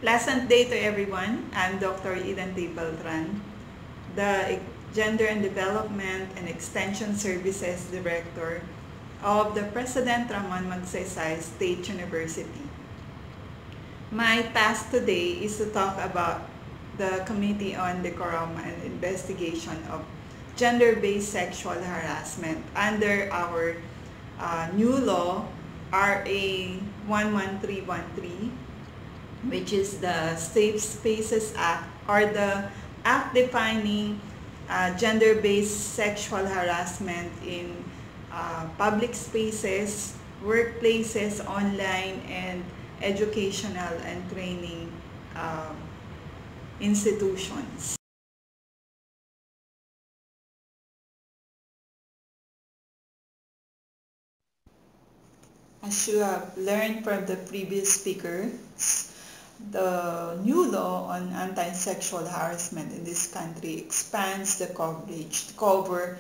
Pleasant day to everyone. I'm Dr. ETBeltran, the Gender and Development and Extension Services Director of the President Ramon Magsaysay State University. My task today is to talk about the Committee on Decorum and Investigation of Gender-Based Sexual Harassment under our new law, RA 11313, which is the Safe Spaces Act, or the act defining gender-based sexual harassment in public spaces, workplaces, online, and educational and training institutions. As you have learned from the previous speakers, the new law on anti-sexual harassment in this country expands the coverage to cover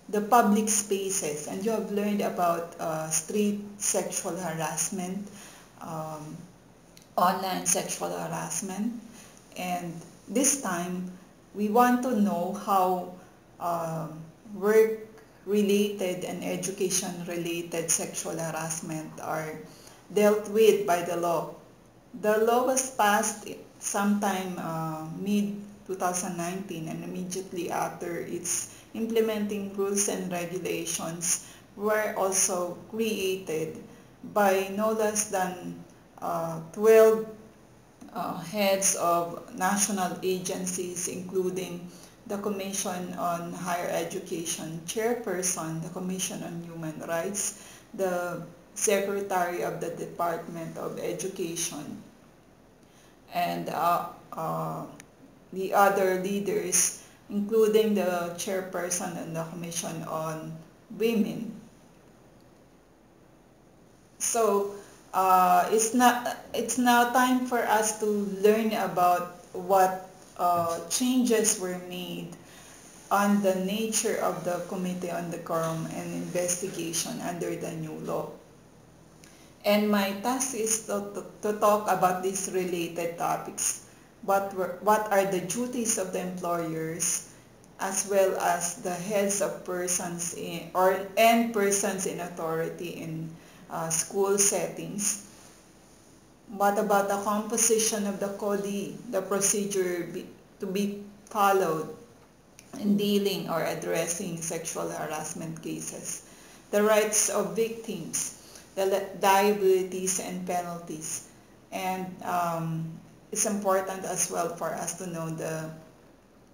the public spaces, and you have learned about street sexual harassment, um, online sexual harassment, and this time we want to know how work-related and education-related sexual harassment are dealt with by the law. The law was passed sometime mid-2019, and immediately after its implementing rules and regulations were also created by no less than 12 heads of national agencies, including the Commission on Higher Education Chairperson, the Commission on Human Rights, the Secretary of the Department of Education, and the other leaders, including the Chairperson and the Commission on Women. So it's now time for us to learn about what changes were made on the nature of the Committee on Decorum and Investigation under the new law. And my task is to talk about these related topics. What are the duties of the employers, as well as the heads of persons and persons in authority in school settings. What about the composition of the CODI, the procedure to be followed in dealing or addressing sexual harassment cases, the rights of victims, the liabilities and penalties, and it's important as well for us to know the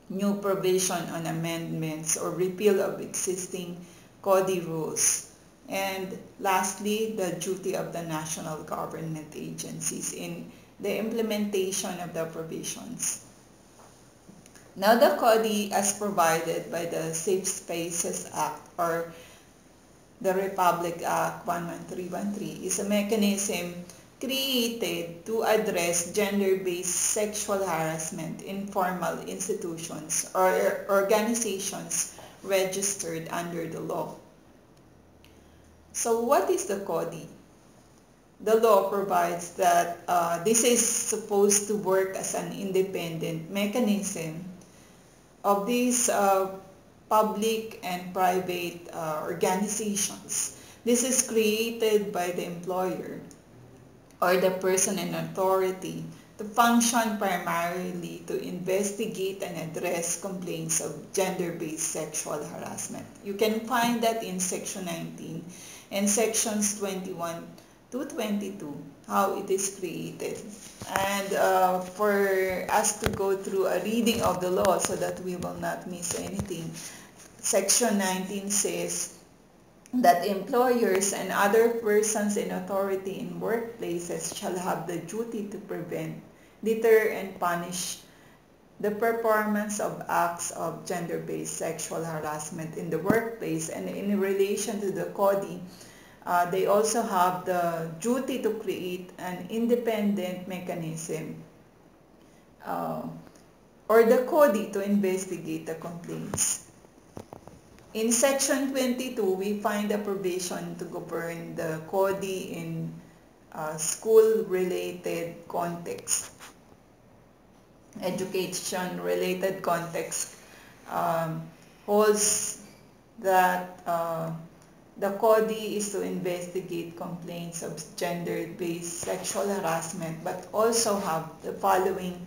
new provision on amendments or repeal of existing CODI rules. And lastly, the duty of the national government agencies in the implementation of the provisions. Now, the CODI, as provided by the Safe Spaces Act, or the Republic Act 11313, is a mechanism created to address gender-based sexual harassment in formal institutions or organizations registered under the law. So what is the CODI? The law provides that this is supposed to work as an independent mechanism of these public and private organizations. This is created by the employer or the person in authority to function primarily to investigate and address complaints of gender-based sexual harassment. You can find that in Section 19 and Sections 21 to 22, how it is created. And for us to go through a reading of the law so that we will not miss anything, Section 19 says that employers and other persons in authority in workplaces shall have the duty to prevent, deter, and punish the performance of acts of gender-based sexual harassment in the workplace. And in relation to the CODI, they also have the duty to create an independent mechanism or the CODI to investigate the complaints. In Section 22, we find a provision to govern the CODI in school-related context. education-related context holds that the CODI is to investigate complaints of gender-based sexual harassment, but also have the following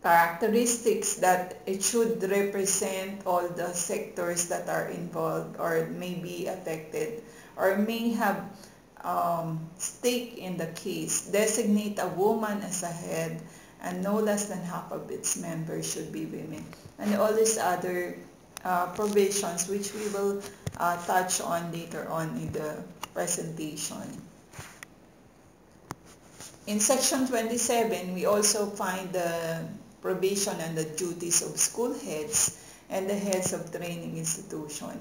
characteristics: that it should represent all the sectors that are involved or may be affected or may have stake in the case, designate a woman as a head, and no less than half of its members should be women, and all these other provisions which we will touch on later on in the presentation. In section 27, we also find the provision on the duties of school heads and the heads of training institution.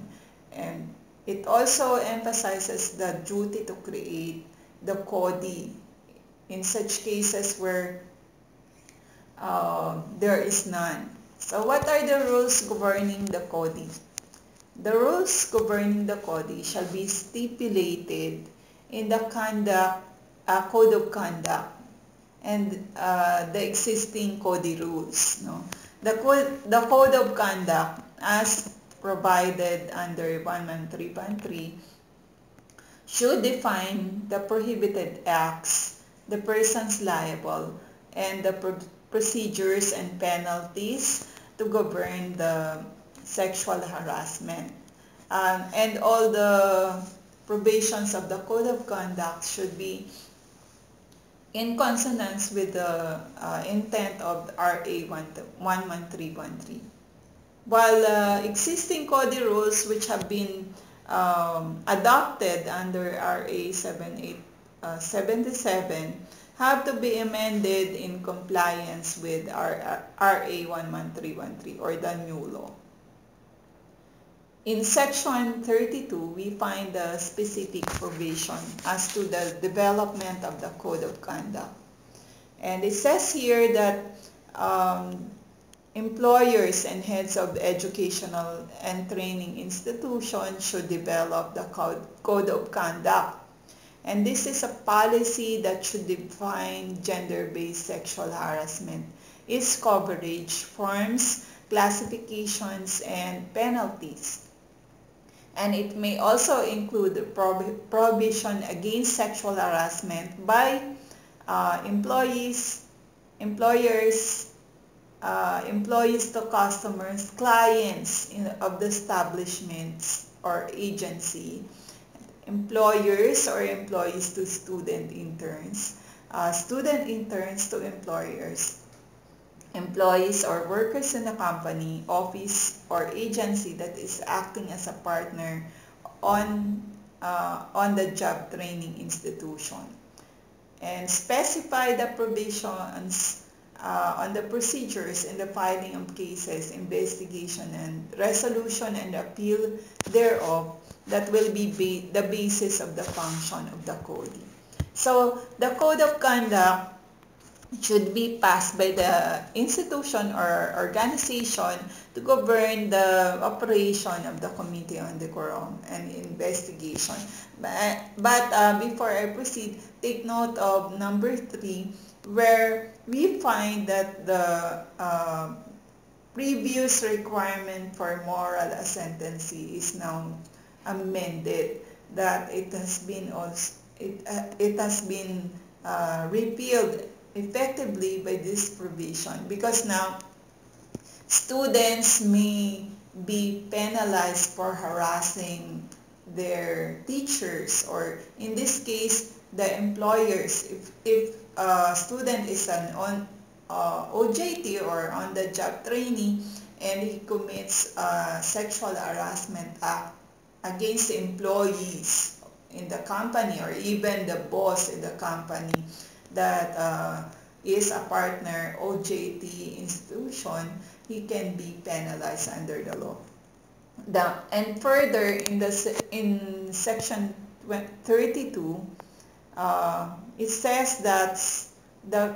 And it also emphasizes the duty to create the CODI in such cases where there is none. So what are the rules governing the CODI? The rules governing the CODI shall be stipulated in the Code of Conduct and the existing CODI rules. No? The Code of Conduct, as provided under 113.3, should define the prohibited acts, the persons liable, and the procedures and penalties to govern the sexual harassment. And all the provisions of the Code of Conduct should be in consonance with the intent of RA 113.3. While existing CODI rules which have been adopted under RA 77 have to be amended in compliance with RA 113.3 or the new law. In section 32, we find the specific provision as to the development of the Code of Conduct. And it says here that employers and heads of educational and training institutions should develop the Code of Conduct. And this is a policy that should define gender-based sexual harassment, its coverage, forms, classifications, and penalties. And it may also include prohibition against sexual harassment by employees to customers, clients of the establishments or agency, employers or employees to student interns to employers, employees or workers in a company, office, or agency that is acting as a partner on the job training institution. And specify the provisions on the procedures in the filing of cases, investigation and resolution and appeal thereof that will be the basis of the function of the CODI. So the Code of Conduct should be passed by the institution or organization to govern the operation of the Committee on Decorum and Investigation. But before I proceed, take note of number 3, where we find that the previous requirement for moral ascendancy is now amended, that it has been repealed effectively by this provision, because now students may be penalized for harassing their teachers, or in this case the employers. If a student is an OJT or on the job trainee and he commits a sexual harassment act against the employees in the company or even the boss in the company that is a partner OJT institution, he can be penalized under the law. And further, in section 32, it says that the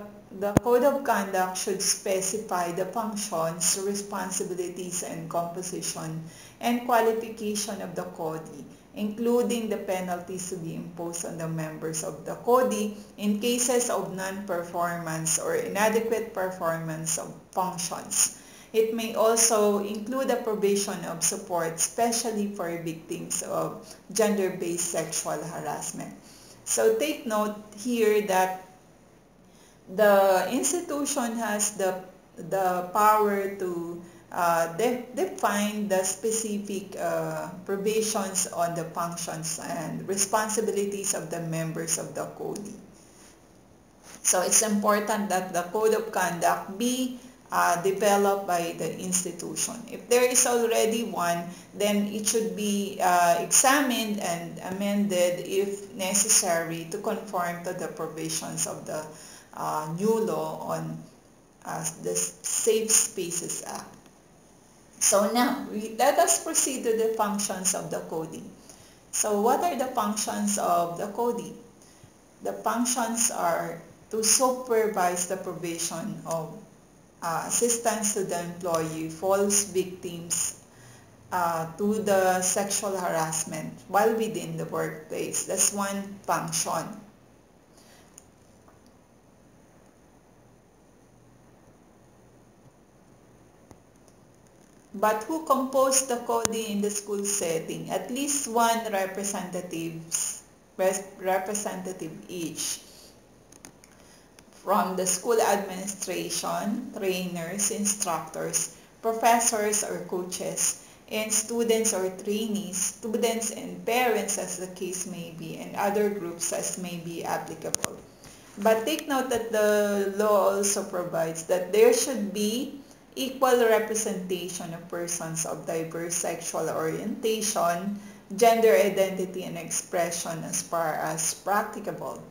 Code of Conduct should specify the functions, responsibilities, and composition and qualification of the CODI, including the penalties to be imposed on the members of the CODI in cases of non-performance or inadequate performance of functions. It may also include a provision of support, especially for victims of gender-based sexual harassment. So take note here that the institution has the power to define the specific provisions on the functions and responsibilities of the members of the CODI. So it's important that the code of conduct be developed by the institution. If there is already one, then it should be examined and amended if necessary to conform to the provisions of the new law on the Safe Spaces Act. So now, let us proceed to the functions of the CODI. So what are the functions of the CODI? The functions are to supervise the provision of assistance to the employee, falls victims to the sexual harassment while within the workplace. That's one function. But who composed the CODI in the school setting? At least one representative each from the school administration, trainers, instructors, professors or coaches, and students or trainees, students and parents as the case may be, and other groups as may be applicable. But take note that the law also provides that there should be equal representation of persons of diverse sexual orientation, gender identity, and expression as far as practicable.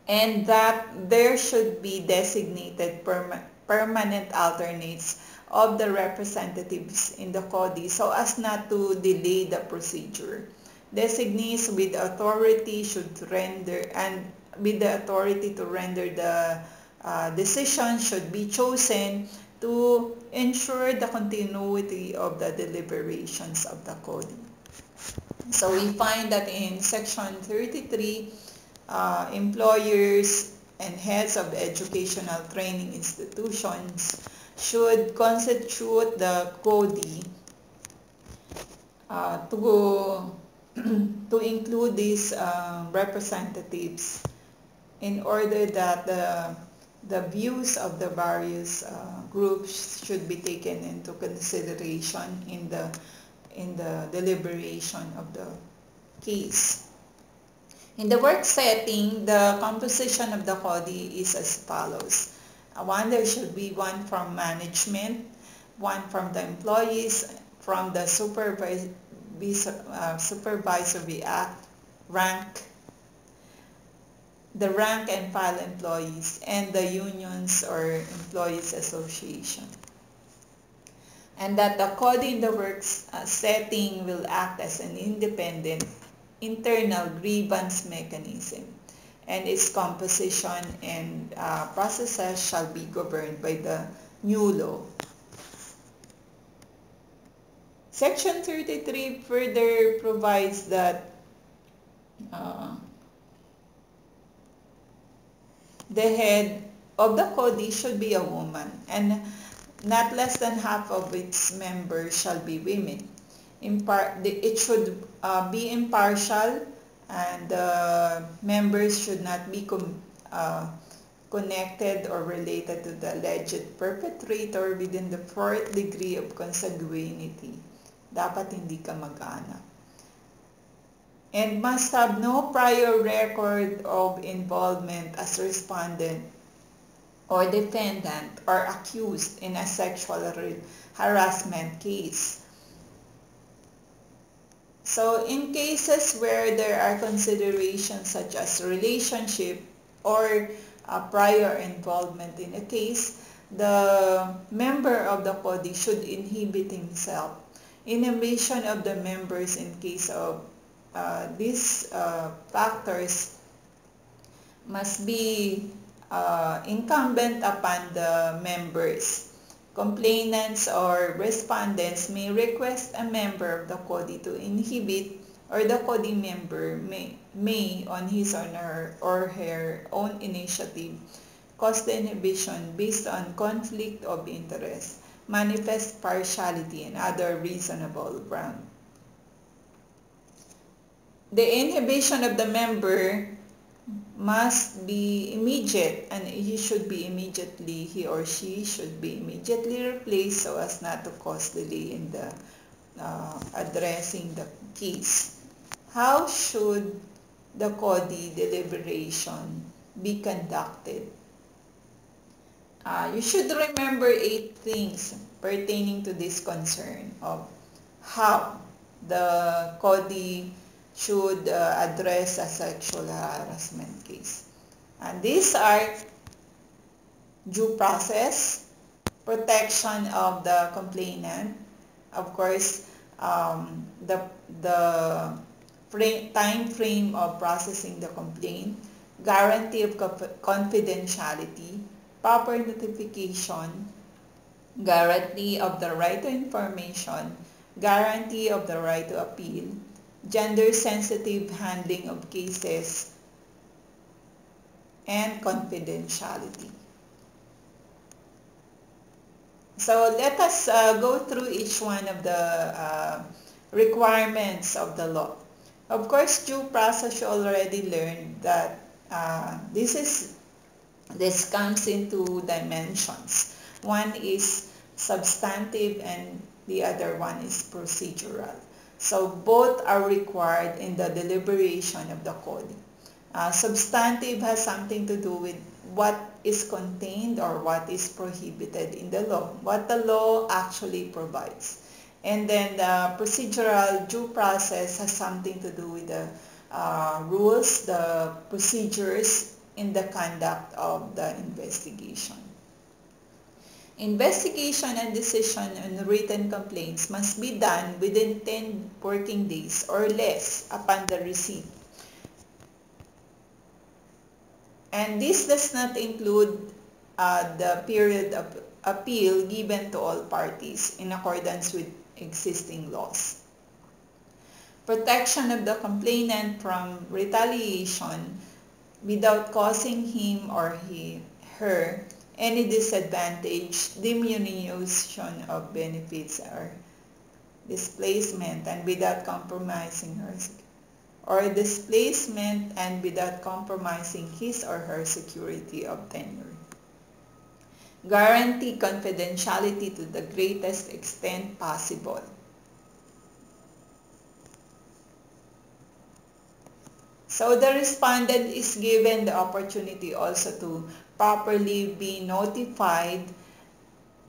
And that there should be designated permanent alternates of the representatives in the CODI so as not to delay the procedure. Designees with authority should render, and with the authority to render the decision should be chosen to ensure the continuity of the deliberations of the CODI. So we find that in Section 33, employers and heads of educational training institutions should constitute the CODI to include these representatives in order that the views of the various groups should be taken into consideration in the deliberation of the case. In the work setting, the composition of the CODI is as follows. There should be one from management, one from the employees, from the supervisory rank, the rank and file employees, and the unions or employees association. And that the CODI in the work setting will act as an independent internal grievance mechanism, and its composition and processes shall be governed by the new law. Section 33 further provides that the head of the CODI should be a woman, and not less than half of its members shall be women. It should be impartial, and members should not be connected or related to the alleged perpetrator within the 4th degree of consanguinity. Dapat hindi ka mag-anak. And must have no prior record of involvement as respondent or defendant or accused in a sexual harassment case. So in cases where there are considerations such as relationship or prior involvement in a case, the member of the CODI should inhibit himself. Inhibition of the members in case of these factors must be incumbent upon the members. Complainants or respondents may request a member of the CODI to inhibit or the CODI member may on his or her own initiative, cause the inhibition based on conflict of interest, manifest partiality, and other reasonable ground. The inhibition of the member must be immediate, and he or she should be immediately replaced so as not to cause delay in the addressing the case. How should the CODI deliberation be conducted? You should remember 8 things pertaining to this concern of how the CODI should address a sexual harassment case. And these are due process, protection of the complainant, of course, the time frame of processing the complaint, guarantee of confidentiality, proper notification, guarantee of the right to information, guarantee of the right to appeal, gender-sensitive handling of cases, and confidentiality. So let us go through each one of the requirements of the law. Of course, due process, you already learned that this comes in 2 dimensions. One is substantive and the other one is procedural. So both are required in the deliberation of the CODI. Substantive has something to do with what is contained or what is prohibited in the law, what the law actually provides. And then the procedural due process has something to do with the rules, the procedures in the conduct of the investigation. Investigation and decision on written complaints must be done within 10 working days or less upon the receipt. And this does not include the period of appeal given to all parties in accordance with existing laws. Protection of the complainant from retaliation without causing him or her any disadvantage, diminution of benefits or displacement, and without compromising his or her security of tenure. Guarantee confidentiality to the greatest extent possible. So the respondent is given the opportunity also to properly be notified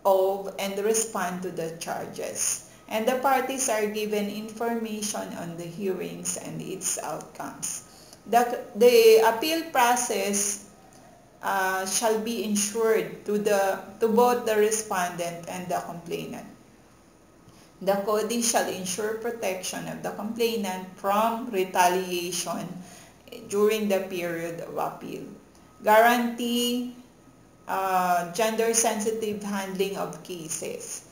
of and respond to the charges. And the parties are given information on the hearings and its outcomes. The appeal process shall be ensured to both the respondent and the complainant. The CODI shall ensure protection of the complainant from retaliation during the period of appeal. Guarantee gender-sensitive handling of cases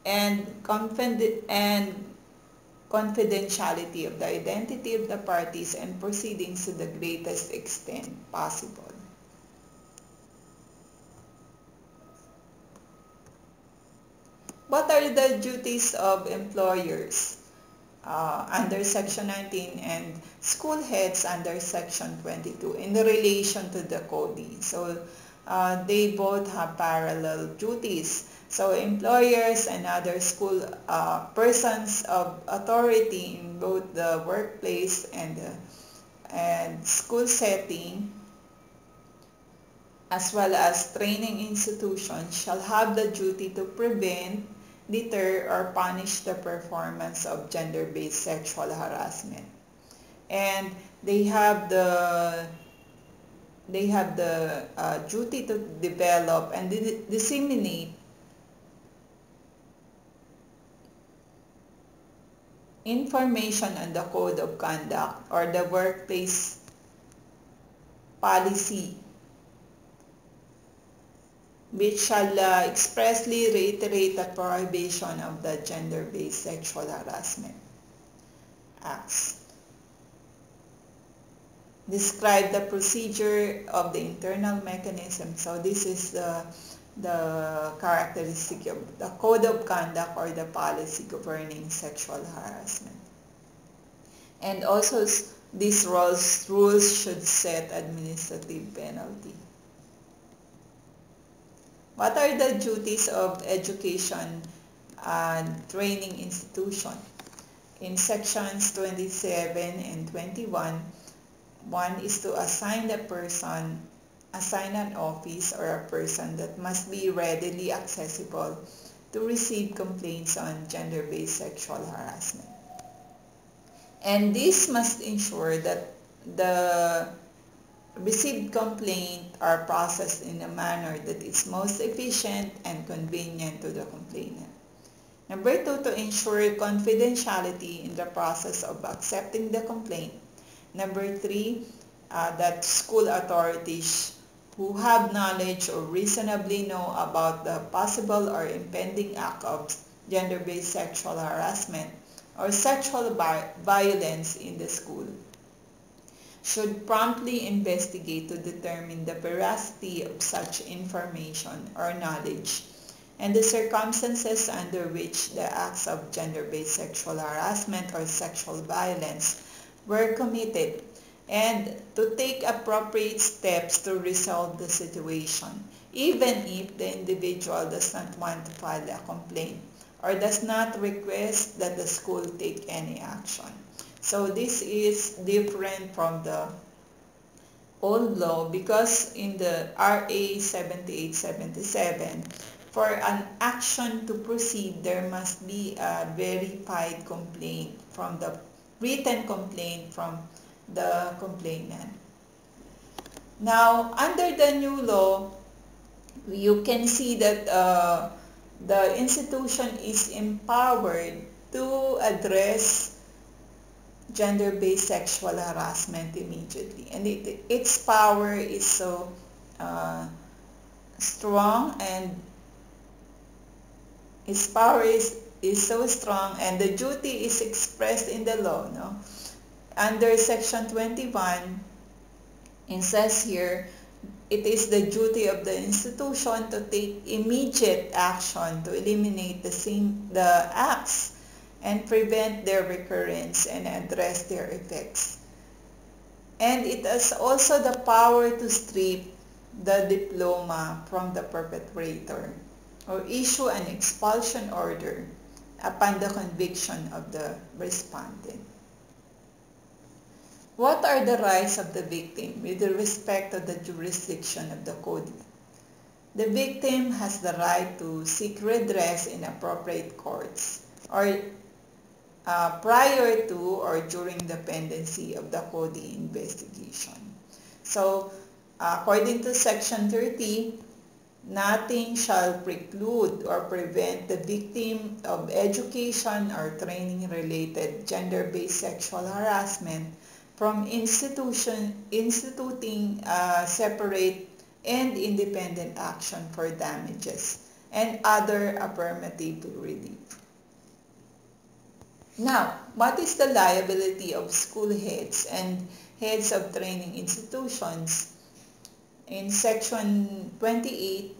and confidentiality of the identity of the parties and proceedings to the greatest extent possible. What are the duties of employers under Section 19 and school heads under Section 22 in relation to the CODI? So they both have parallel duties. So employers and other school persons of authority in both the workplace and school setting, as well as training institutions, shall have the duty to prevent, deter, or punish the performance of gender-based sexual harassment. And they have the duty to develop and disseminate information on the code of conduct or the workplace policy, which shall expressly reiterate the prohibition of the gender-based sexual harassment. acts. Describe the procedure of the internal mechanism. So this is the characteristic of the code of conduct or the policy governing sexual harassment. And also these rules should set administrative penalty. What are the duties of education and training institution? In sections 27 and 21, one is to assign an office or a person that must be readily accessible to receive complaints on gender-based sexual harassment. And this must ensure that the received complaints are processed in a manner that is most efficient and convenient to the complainant. Number 2, to ensure confidentiality in the process of accepting the complaint. Number 3, that school authorities who have knowledge or reasonably know about the possible or impending act of gender-based sexual harassment or sexual violence in the school should promptly investigate to determine the veracity of such information or knowledge and the circumstances under which the acts of gender-based sexual harassment or sexual violence were committed, and to take appropriate steps to resolve the situation, even if the individual does not want to file a complaint or does not request that the school take any action. So this is different from the old law because in the RA 7877, for an action to proceed, there must be a verified complaint from the written complaint from the complainant. Now, under the new law, you can see that the institution is empowered to address gender-based sexual harassment immediately. And its power is so strong, and its power is so strong, and the duty is expressed in the law. No? Under section 21, it says here, it is the duty of the institution to take immediate action to eliminate the acts and prevent their recurrence and address their effects. And it has also the power to strip the diploma from the perpetrator or issue an expulsion order upon the conviction of the respondent. What are the rights of the victim with respect to the jurisdiction of the CODI? The victim has the right to seek redress in appropriate courts or prior to or during the pendency of the CODI investigation. So, according to section 30, nothing shall preclude or prevent the victim of education or training-related gender-based sexual harassment from instituting separate and independent action for damages and other affirmative relief. Now, what is the liability of school heads and heads of training institutions? In section 28,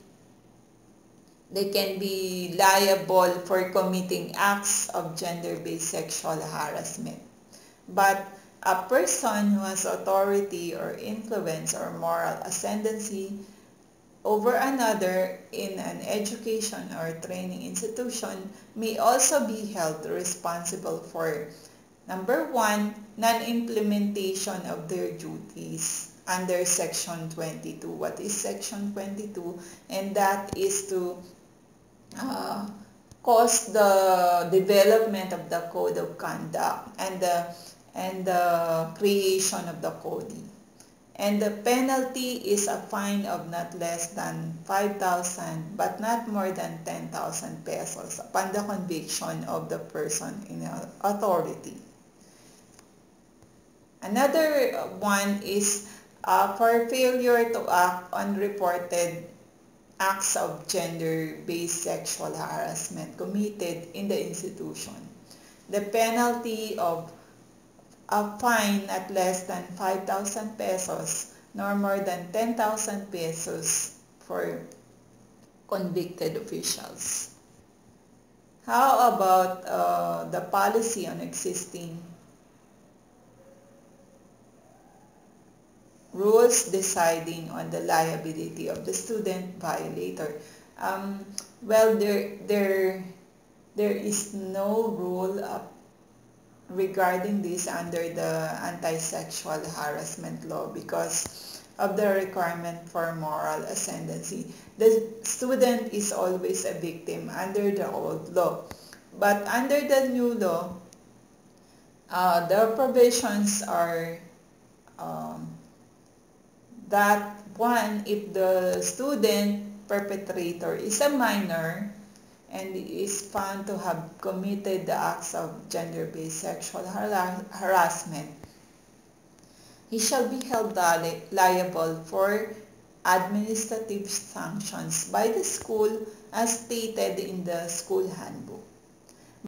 they can be liable for committing acts of gender-based sexual harassment. But a person who has authority or influence or moral ascendancy over another in an education or training institution may also be held responsible for, number 1, non-implementation of their duties under section 22. What is section 22? And that is to cause the development of the code of conduct and the creation of the CODI. And the penalty is a fine of not less than 5,000 but not more than 10,000 pesos upon the conviction of the person in authority. Another one is for failure to act on reported acts of gender-based sexual harassment committed in the institution. The penalty of a fine at less than 5,000 pesos nor more than 10,000 pesos for convicted officials. How about the policy on existing rules deciding on the liability of the student violator? Well, there is no rule regarding this under the anti-sexual harassment law because of the requirement for moral ascendancy. The student is always a victim under the old law. But under the new law, the provisions are that one, if the student perpetrator is a minor and is found to have committed the acts of gender-based sexual harassment, he shall be held liable for administrative sanctions by the school as stated in the school handbook.